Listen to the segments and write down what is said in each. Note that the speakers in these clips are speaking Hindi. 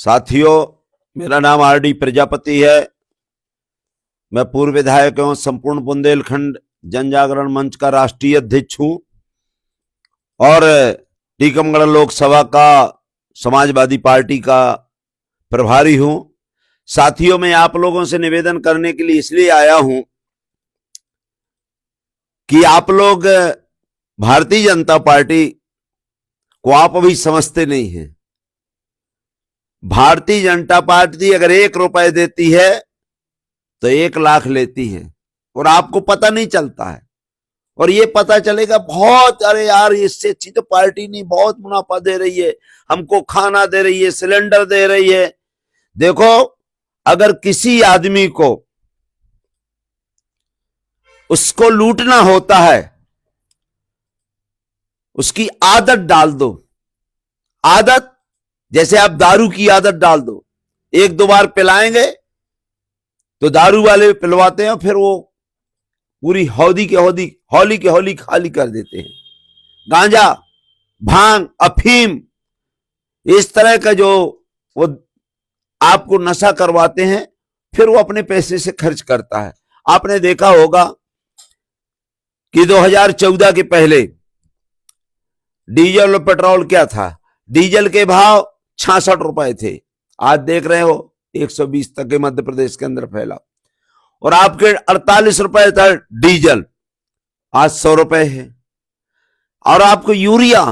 साथियों, मेरा नाम आरडी प्रजापति है। मैं पूर्व विधायक एवं संपूर्ण बुंदेलखंड जन जागरण मंच का राष्ट्रीय अध्यक्ष हूं और टीकमगढ़ लोकसभा का समाजवादी पार्टी का प्रभारी हूं। साथियों, मैं आप लोगों से निवेदन करने के लिए इसलिए आया हूं कि आप लोग भारतीय जनता पार्टी को आप अभी समझते नहीं हैं। भारतीय जनता पार्टी अगर 1 रुपए देती है तो 1 लाख लेती है और आपको पता नहीं चलता है। और ये पता चलेगा बहुत, अरे यार इससे अच्छी तो पार्टी नहीं, बहुत मुनाफा दे रही है, हमको खाना दे रही है, सिलेंडर दे रही है। देखो, अगर किसी आदमी को उसको लूटना होता है, उसकी आदत डाल दो। आदत जैसे आप दारू की आदत डाल दो, 1-2 बार पिलाएंगे तो दारू वाले पिलवाते हैं, फिर वो पूरी हौली के खाली कर देते हैं। गांजा, भांग, अफीम, इस तरह का जो वो आपको नशा करवाते हैं, फिर वो अपने पैसे से खर्च करता है। आपने देखा होगा कि 2014 के पहले डीजल और पेट्रोल क्या था, डीजल के भाव 66 रुपए थे, आज देख रहे हो 120 तक के मध्य प्रदेश के अंदर फैला। और आपके 48 रुपए था डीजल, आज 100 रुपए है। और आपको यूरिया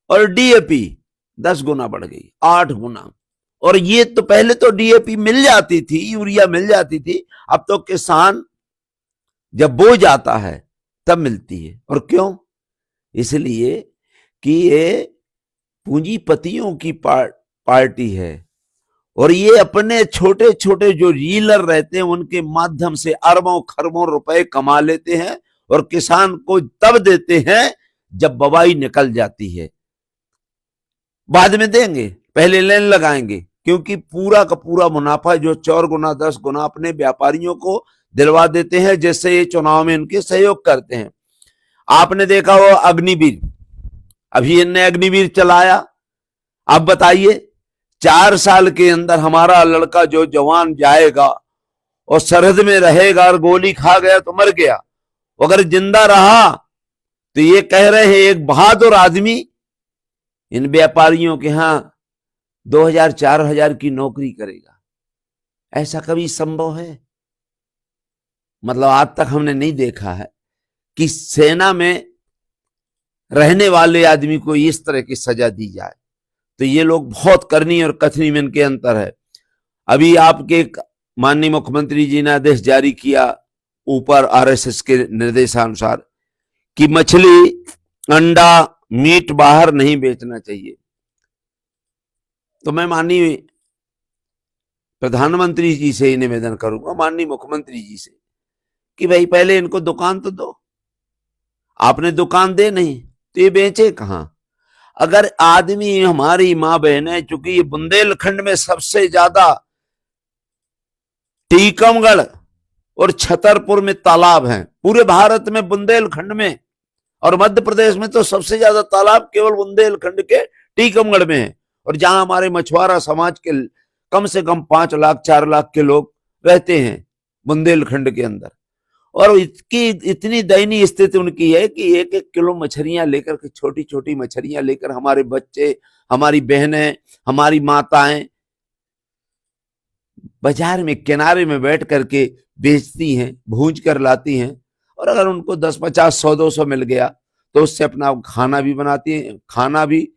और डीएपी 10 गुना बढ़ गई, 8 गुना। और ये तो पहले तो डीएपी मिल जाती थी, यूरिया मिल जाती थी, अब तो किसान जब बो जाता है तब मिलती है। और क्यों? इसलिए कि ये पूंजीपतियों की पार्टी है और ये अपने छोटे छोटे जो रीलर रहते हैं उनके माध्यम से अरबों खरबों रुपए कमा लेते हैं और किसान को तब देते हैं जब बवाई निकल जाती है। बाद में देंगे, पहले लेन लगाएंगे, क्योंकि पूरा का पूरा मुनाफा जो 4 गुना 10 गुना अपने व्यापारियों को दिलवा देते हैं, जैसे ये चुनाव में इनके सहयोग करते हैं। आपने देखा वो अग्निवीर, अभी इनने अग्निवीर चलाया। अब बताइए, 4 साल के अंदर हमारा लड़का जो जवान जाएगा और सरहद में रहेगा और गोली खा गया तो मर गया, अगर जिंदा रहा तो ये कह रहे हैं एक बहादुर आदमी इन व्यापारियों के यहां 2000-4000 की नौकरी करेगा। ऐसा कभी संभव है? मतलब आज तक हमने नहीं देखा है कि सेना में रहने वाले आदमी को इस तरह की सजा दी जाए। तो ये लोग बहुत करनी और कथनी में इनके अंतर है। अभी आपके माननीय मुख्यमंत्री जी ने आदेश जारी किया ऊपर आरएसएस के निर्देशानुसार कि मछली, अंडा, मीट बाहर नहीं बेचना चाहिए। तो मैं माननीय प्रधानमंत्री जी से ही निवेदन करूंगा, माननीय मुख्यमंत्री जी से, कि भाई पहले इनको दुकान तो दो। आपने दुकान दे नहीं तो ये बेचे कहां? अगर आदमी, हमारी मां बहनें, चूंकि ये बुंदेलखंड में सबसे ज्यादा टीकमगढ़ और छतरपुर में तालाब हैं, पूरे भारत में बुंदेलखंड में, और मध्य प्रदेश में तो सबसे ज्यादा तालाब केवल बुंदेलखंड के टीकमगढ़ में है। और जहां हमारे मछुआरा समाज के कम से कम 5 लाख 4 लाख के लोग रहते हैं बुंदेलखंड के अंदर। और इसकी इतनी दयनीय स्थिति उनकी है कि 1-1 किलो मछलियां लेकर के, छोटी छोटी मछलियां लेकर हमारे बच्चे, हमारी बहनें, हमारी माताएं बाजार में किनारे में बैठ करके बेचती हैं, भूंज कर लाती हैं। और अगर उनको 10, 50, 100, 200 मिल गया तो उससे अपना खाना भी बनाती हैं, खाना भी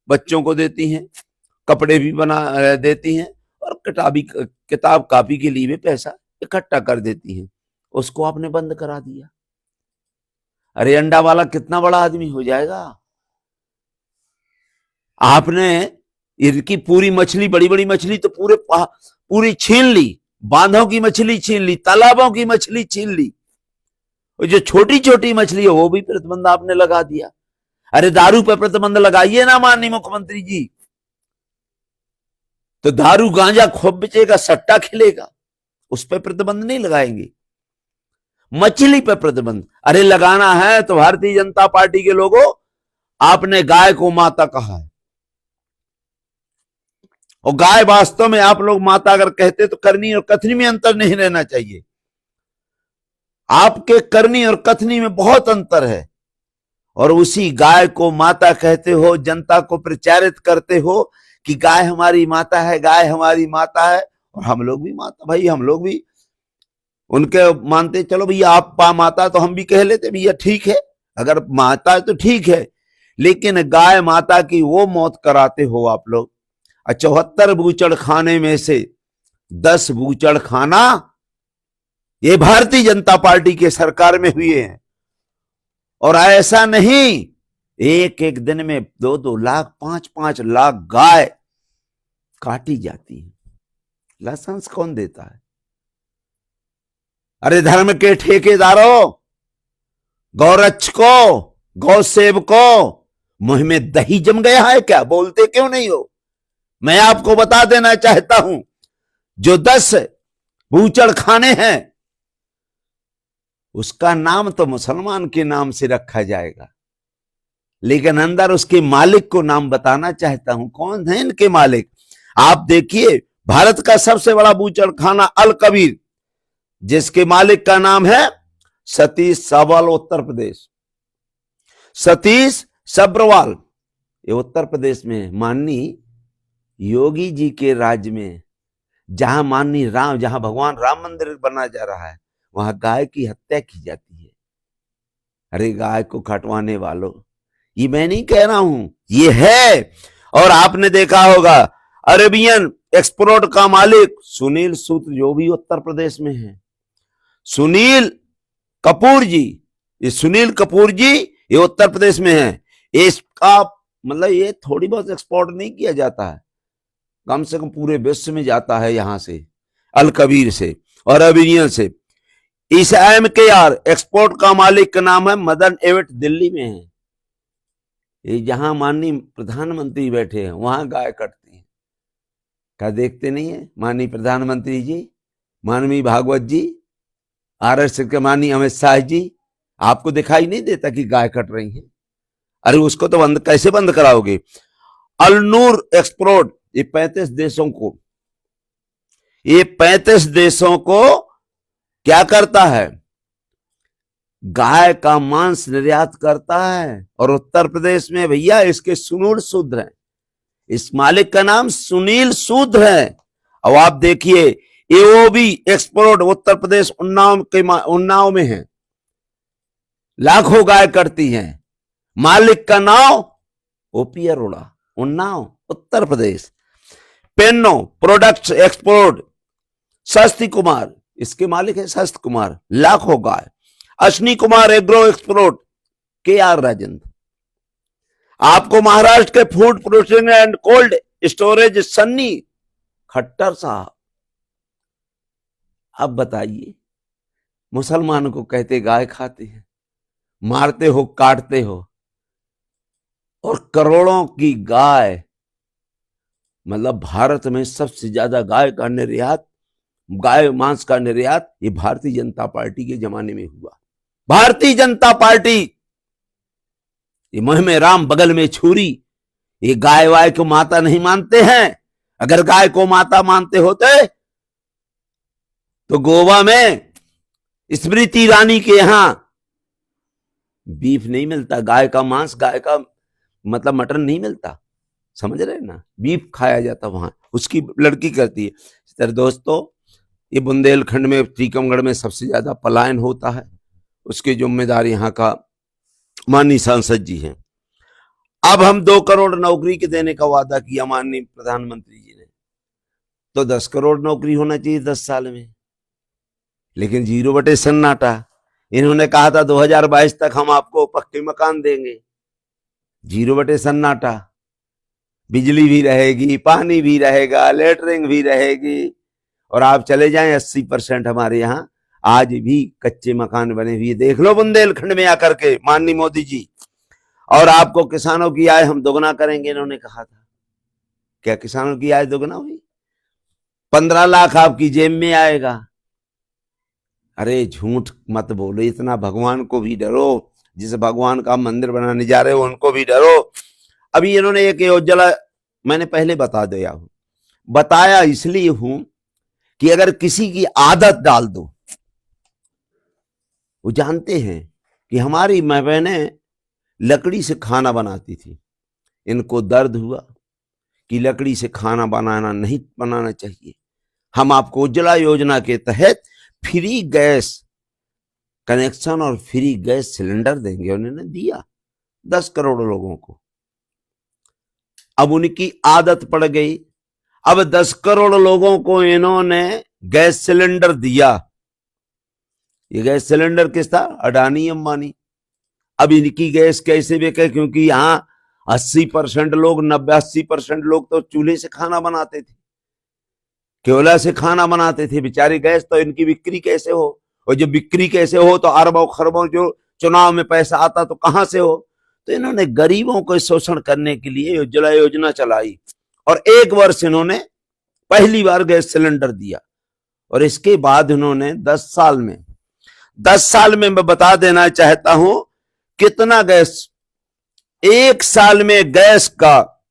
बच्चों को देती हैं, कपड़े भी बना देती हैं और किताब कापी के लिए भी पैसा इकट्ठा कर देती हैं। उसको आपने बंद करा दिया। अरे अंडा वाला कितना बड़ा आदमी हो जाएगा? आपने इनकी पूरी मछली, बड़ी बड़ी मछली तो पूरी छीन ली, बांधों की मछली छीन ली, तालाबों की मछली छीन ली, और जो छोटी छोटी मछली है वो भी प्रतिबंध आपने लगा दिया। अरे दारू पर प्रतिबंध लगाइए ना माननीय मुख्यमंत्री जी। तो दारू गांजा खूब बेचेगा, सट्टा खिलेगा, उस पर प्रतिबंध नहीं लगाएंगे। मछली पर प्रतिबंध अरे लगाना है तो भारतीय जनता पार्टी के लोगों, आपने गाय को माता कहा है, और गाय वास्तव में आप लोग माता अगर कहते तो करनी और कथनी में अंतर नहीं रहना चाहिए। आपके करनी और कथनी में बहुत अंतर है, और उसी गाय को माता कहते हो, जनता को प्रचारित करते हो कि गाय हमारी माता है, गाय हमारी माता है। और हम लोग भी माता, भाई हम लोग भी उनके मानते, चलो भैया आप माता तो हम भी कह लेते भैया ठीक है, अगर माता है तो ठीक है। लेकिन गाय माता की वो मौत कराते हो आप लोग। 74 बूचड़ खाने में से 10 बूचड़ खाना ये भारतीय जनता पार्टी के सरकार में हुए हैं। और ऐसा नहीं, एक एक दिन में 2-2 लाख 5-5 लाख गाय काटी जाती है। लाइसेंस कौन देता है? अरे धर्म के ठेकेदारों, गौरक्षकों, गौ सेवकों, मुंह में दही जम गया है क्या? बोलते क्यों नहीं हो? मैं आपको बता देना चाहता हूं, जो 10 बूचड़ खाने हैं उसका नाम तो मुसलमान के नाम से रखा जाएगा, लेकिन अंदर उसके मालिक को नाम बताना चाहता हूं। कौन है इनके मालिक? आप देखिए, भारत का सबसे बड़ा बूचड़ खाना अल कबीर, जिसके मालिक का नाम है सतीश सब्रवाल, उत्तर प्रदेश। सतीश सब्रवाल ये उत्तर प्रदेश में माननीय योगी जी के राज्य में, जहां माननीय राम, जहां भगवान राम मंदिर बना जा रहा है, वहां गाय की हत्या की जाती है। अरे गाय को खटवाने वालों, ये मैं नहीं कह रहा हूं, ये है। और आपने देखा होगा अरेबियन एक्सपोर्ट का मालिक सुनील सूद, जो भी उत्तर प्रदेश में है, सुनील कपूर जी, ये सुनील कपूर जी ये उत्तर प्रदेश में है। इसका मतलब ये थोड़ी बहुत एक्सपोर्ट नहीं किया जाता है, कम से कम पूरे विश्व में जाता है यहां से, अल कबीर से और अरेबियन से। इस MKR एक्सपोर्ट का मालिक का नाम है मदन एवट, दिल्ली में है। ये जहां माननीय प्रधानमंत्री बैठे हैं वहां गाय कटती है। क्या देखते नहीं है माननीय प्रधानमंत्री जी, माननीय भागवत जी, RSS के माननीय अमित शाह जी? आपको दिखाई नहीं देता कि गाय कट रही है? अरे उसको तो बंद कैसे बंद कराओगे? अलनूर एक्सपोर्ट ये 35 देशों को, ये 35 देशों को क्या करता है? गाय का मांस निर्यात करता है। और उत्तर प्रदेश में भैया इसके सुनील सूद हैं, इस मालिक का नाम सुनील सूद है। अब आप देखिए AOB एक्सपोर्ट उत्तर प्रदेश उन्नाव में है, लाखों गाय करती हैं। मालिक का नाम OP Arora, Unnao Uttar Pradesh. Penno products export Shasti Kumar, इसके मालिक है शस्ति कुमार, लाखों गाय। Ashwini Kumar agro export KR Rajendra. आपको महाराष्ट्र के food processing and cold storage Sunny Khattar साहब। अब बताइए, मुसलमानों को कहते गाय खाते हैं, मारते हो, काटते हो, और करोड़ों की गाय, मतलब भारत में सबसे ज्यादा गाय का निर्यात, गाय मांस का निर्यात ये भारतीय जनता पार्टी के जमाने में हुआ। भारतीय जनता पार्टी, ये मुंह में राम बगल में छुरी, ये गाय वाय को माता नहीं मानते हैं। अगर गाय को माता मानते होते तो गोवा में स्मृति ईरानी के यहां बीफ नहीं मिलता, गाय का मांस, गाय का मतलब मटन नहीं मिलता, समझ रहे ना, बीफ खाया जाता वहां, उसकी लड़की करती है। इस तरह दोस्तों, ये बुंदेलखंड में टीकमगढ़ में सबसे ज्यादा पलायन होता है, उसकी जिम्मेदारी यहाँ का माननीय सांसद जी हैं। अब हम 2 करोड़ नौकरी के देने का वादा किया माननीय प्रधानमंत्री जी ने, तो 10 करोड़ नौकरी होना चाहिए 10 साल में, लेकिन 0 बटे सन्नाटा। इन्होंने कहा था 2022 तक हम आपको पक्के मकान देंगे, 0 बटे सन्नाटा। बिजली भी रहेगी, पानी भी रहेगा, लेटरिंग भी रहेगी, और आप चले जाएं 80% हमारे यहाँ आज भी कच्चे मकान बने हुए, देख लो बुंदेलखंड में आकर के माननीय मोदी जी। और आपको किसानों की आय हम दोगुना करेंगे, इन्होंने कहा था। क्या किसानों की आय दोगुना हुई? 15 लाख आपकी जेब में आएगा। अरे झूठ मत बोलो, इतना भगवान को भी डरो, जिस भगवान का मंदिर बनाने जा रहे हो उनको भी डरो। अभी इन्होंने एक योजना मैंने पहले बता दिया हूं, बताया इसलिए हूं कि अगर किसी की आदत डाल दो, वो जानते हैं कि हमारी माँ बहनें लकड़ी से खाना बनाती थी, इनको दर्द हुआ कि लकड़ी से खाना नहीं बनाना चाहिए, हम आपको उज्ज्वला योजना के तहत फ्री गैस कनेक्शन और फ्री गैस सिलेंडर देंगे। उन्होंने दिया 10 करोड़ लोगों को। अब उनकी आदत पड़ गई, अब 10 करोड़ लोगों को इन्होंने गैस सिलेंडर दिया। ये गैस सिलेंडर किस था? अडानी अंबानी। अब इनकी गैस कैसे बिके? क्योंकि यहां 80% लोग, 90-80% लोग तो चूल्हे से खाना बनाते थे, कोयला से खाना बनाते थे। बेचारी गैस तो इनकी बिक्री कैसे हो? और जब बिक्री कैसे हो तो अरबों खरबों जो चुनाव में पैसा आता तो कहां से हो? तो इन्होंने गरीबों को शोषण करने के लिए उज्ज्वला योजना चलाई और 1 वर्ष इन्होंने पहली बार गैस सिलेंडर दिया। और इसके बाद इन्होंने 10 साल में मैं बता देना चाहता हूं कितना गैस, 1 साल में गैस का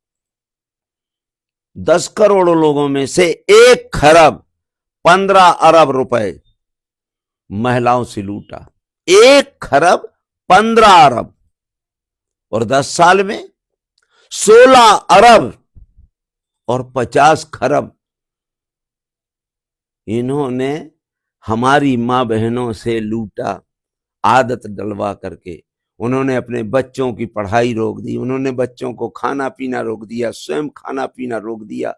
10 करोड़ लोगों में से 1 खरब 15 अरब रुपए महिलाओं से लूटा। 1 खरब 15 अरब और 10 साल में 16 अरब और 50 खरब इन्होंने हमारी मां बहनों से लूटा, आदत डलवा करके। उन्होंने अपने बच्चों की पढ़ाई रोक दी, उन्होंने बच्चों को खाना पीना रोक दिया, स्वयं खाना पीना रोक दिया।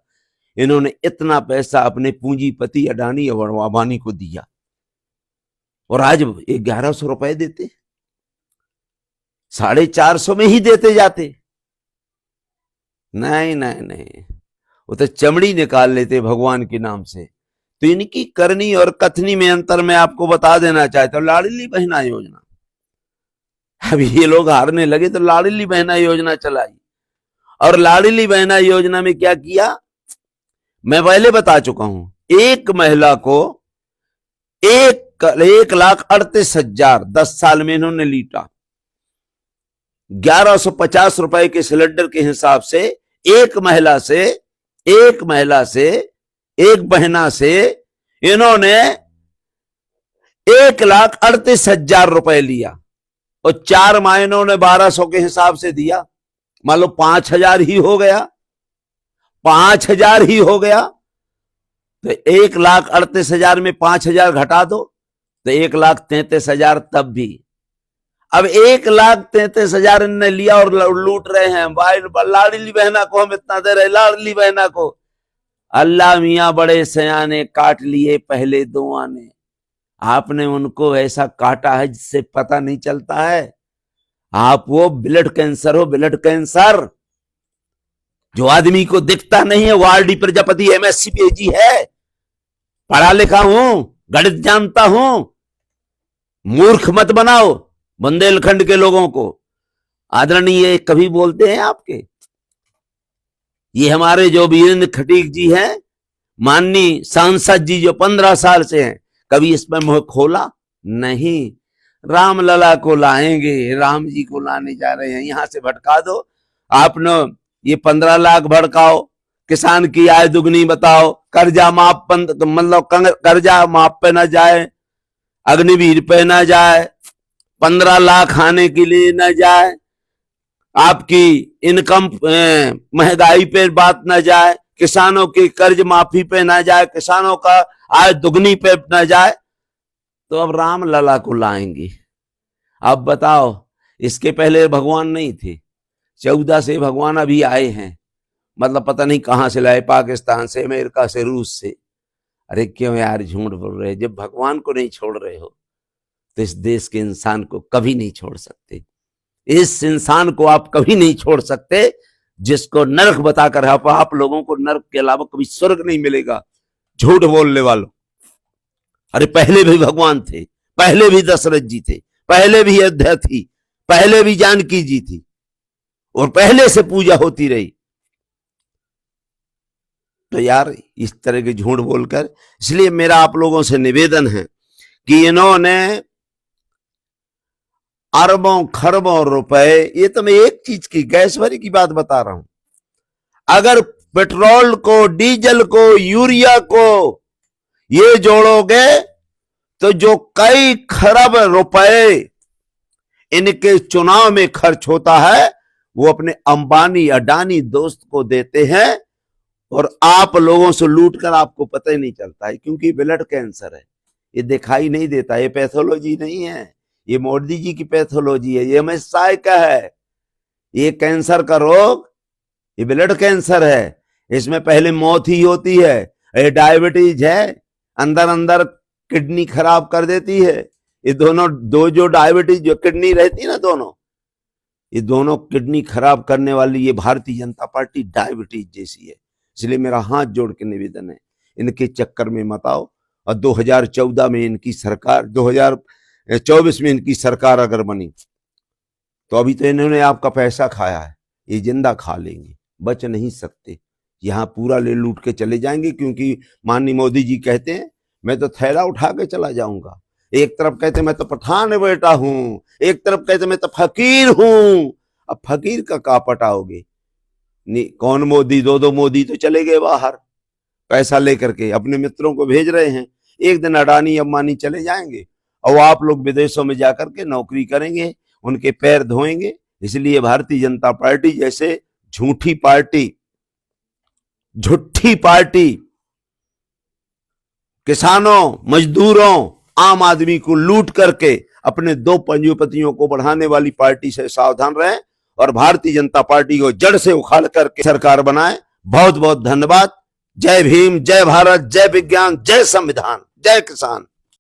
इन्होंने इतना पैसा अपने पूंजीपति अडानी और अंबानी को दिया और आज 1100 रुपए देते, 450 में ही देते जाते। नहीं नहीं नहीं, वो तो चमड़ी निकाल लेते भगवान के नाम से। तो इनकी करनी और कथनी में अंतर मैं आपको बता देना चाहता हूं। लाडली बहना योजना, अभी ये लोग हारने लगे तो लाडली बहना योजना चलाई। और लाडली बहना योजना में क्या किया मैं पहले बता चुका हूं। एक महिला को 1,38,000 10 साल में इन्होंने लीटा। 1150 रुपए के सिलेंडर के हिसाब से एक बहना से इन्होंने 1,38,000 रुपए लिया और 4 महीनों ने 1200 के हिसाब से दिया। मान लो 5,000 ही हो गया, 5,000 ही हो गया। तो 1,38,000 में 5,000 घटा दो तो 1,33,000 तब भी। अब 1,33,000 ने लिया और लूट रहे हैं। भाई लाडली बहना को हम इतना दे रहे, लाडली बहना को। अल्लाह मियां बड़े सयाने, काट लिए पहले 2 आने। आपने उनको ऐसा काटा है जिससे पता नहीं चलता है। आप वो ब्लड कैंसर हो, ब्लड कैंसर जो आदमी को दिखता नहीं है। वो आरडी प्रजापति MSc PhD है, पढ़ा लिखा हूं, गणित जानता हूं। मूर्ख मत बनाओ बुंदेलखंड के लोगों को। आदरणीय कभी बोलते हैं आपके, ये हमारे जो वीरेंद्र खटीक जी हैं, माननीय सांसद जी जो 15 साल से हैं, कभी इस पर मुंह खोला नहीं। रामलला को लाएंगे, राम जी को लाने जा रहे हैं, यहां से भटका दो। आपने ये 15 लाख भड़काओ, किसान की आय दुगनी बताओ, कर्जा माफ, मतलब कर्जा माफ पे ना जाए, अग्निवीर पे ना जाए, 15 लाख आने के लिए ना जाए, आपकी इनकम महंगाई पे बात ना जाए, किसानों की कर्ज माफी पे ना जाए, किसानों का आय दुगनी पे ना जाए, तो अब रामलला को लाएंगे। अब बताओ, इसके पहले भगवान नहीं थे। 14 से भगवान अभी आए हैं, मतलब पता नहीं कहां से लाए, पाकिस्तान से, अमेरिका से, रूस से। अरे क्यों यार झूठ बोल रहे? जब भगवान को नहीं छोड़ रहे हो तो इस देश के इंसान को कभी नहीं छोड़ सकते। इस इंसान को आप कभी नहीं छोड़ सकते जिसको नरक बताकर आप लोगों को नरक के अलावा कभी स्वर्ग नहीं मिलेगा। झूठ बोलने वालों। अरे पहले भी भगवान थे, पहले भी दशरथ जी थे, पहले भी अयोध्या थी, पहले भी जानकी जी थी और पहले से पूजा होती रही। तो यार इस तरह के झूठ बोलकर, इसलिए मेरा आप लोगों से निवेदन है कि इन्होंने अरबों खरबों रुपए, ये तो मैं एक चीज की गैस भरी की बात बता रहा हूं। अगर पेट्रोल को, डीजल को, यूरिया को ये जोड़ोगे तो जो कई खरब रुपए इनके चुनाव में खर्च होता है वो अपने अंबानी अडानी दोस्त को देते हैं और आप लोगों से लूट कर आपको पता ही नहीं चलता है, क्योंकि ब्लड कैंसर है, ये दिखाई नहीं देता। ये पैथोलॉजी नहीं है, ये मोदी जी की पैथोलॉजी है, ये अमित शाह का है। ये कैंसर का रोग, ये ब्लड कैंसर है, इसमें पहले मौत ही होती है। ये डायबिटीज है, अंदर अंदर किडनी खराब कर देती है। ये दो जो डायबिटीज जो किडनी रहती है ना, ये दोनों किडनी खराब करने वाली ये भारतीय जनता पार्टी डायबिटीज जैसी है। इसलिए मेरा हाथ जोड़ के निवेदन है, इनके चक्कर में मत आओ। और 2014 में इनकी सरकार, 2024 में इनकी सरकार अगर बनी तो अभी तो इन्होंने आपका पैसा खाया है, ये जिंदा खा लेंगे, बच नहीं सकते। यहाँ पूरा ले लूट के चले जाएंगे, क्योंकि माननीय मोदी जी कहते हैं मैं तो थैला उठा के चला जाऊंगा। एक तरफ कहते मैं तो पठान बेटा हूं, एक तरफ कहते मैं तो फकीर हूं। अब फकीर का कहाँ पटाओगे? कौन मोदी, दो मोदी तो चले गए बाहर पैसा लेकर के, अपने मित्रों को भेज रहे हैं। एक दिन अडानी अंबानी चले जाएंगे और आप लोग विदेशों में जाकर के नौकरी करेंगे, उनके पैर धोएंगे। इसलिए भारतीय जनता पार्टी जैसे झूठी पार्टी, झूठी पार्टी किसानों, मजदूरों, आम आदमी को लूट करके अपने दो पंजीपतियों को बढ़ाने वाली पार्टी से सावधान रहें और भारतीय जनता पार्टी को जड़ से उखाड़ करके सरकार बनाएं। बहुत बहुत धन्यवाद। जय भीम, जय भारत, जय विज्ञान, जय संविधान, जय किसान।